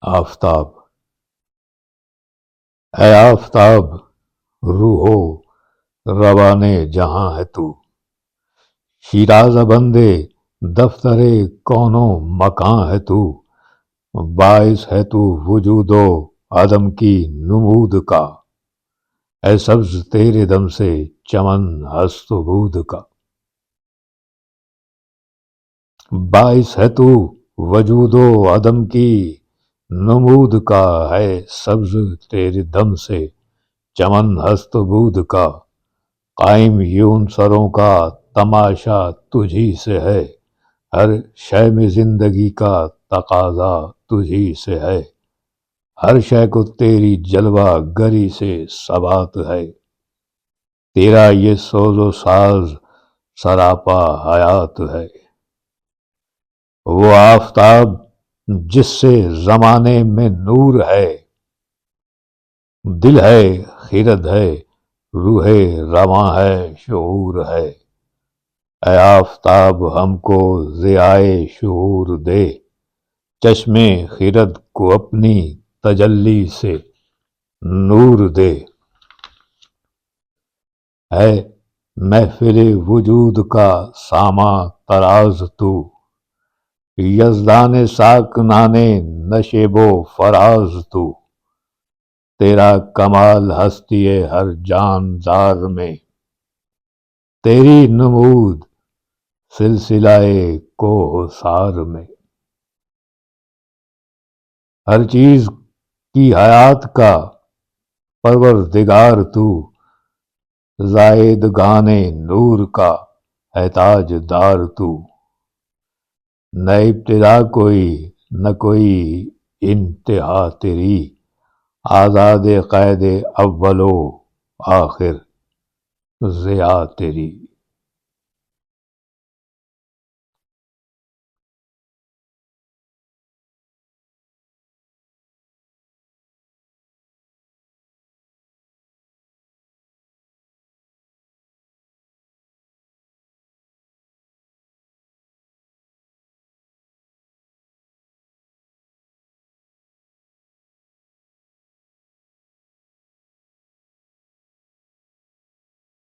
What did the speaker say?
آفتاب، اے آفتاب، روحو روانے جہاں ہے تو، شیراز بندے دفتر کونو مکاں ہے تو، باعث ہے تو وجود و عدم کی نمود کا، اے سبز تیرے دم سے چمن ہست و بود کا، باعث ہے تو وجود و عدم کی نمود کا، ہے سبز تیرے دم سے چمن ہست و بود کا، قائم یون سروں کا تماشا تجھی سے ہے، ہر شے میں زندگی کا تقاضا تجھی سے ہے، ہر شے کو تیری جلوہ گری سے ثبات ہے، تیرا یہ سوز و ساز سراپا حیات ہے، وہ آفتاب جس سے زمانے میں نور ہے، دل ہے، خرد ہے، روح رواں ہے، شعور ہے، اے آفتاب ہم کو ضیائے شعور دے، چشم خرد کو اپنی تجلی سے نور دے، ہے محفل وجود کا ساماں تراز تو، یزدان ساکنان نشیب و فراز تو، تیرا کمال ہستی ہر جاندار میں، تیری نمود سلسلہ کوثر میں، ہر چیز کی حیات کا پروردگار تو، زائدگان نور کا ہے تاج دار تو، نہ ابتدا کوئی نہ کوئی انتہا تیری، آزاد قید اول و آخر ضیاء تیری۔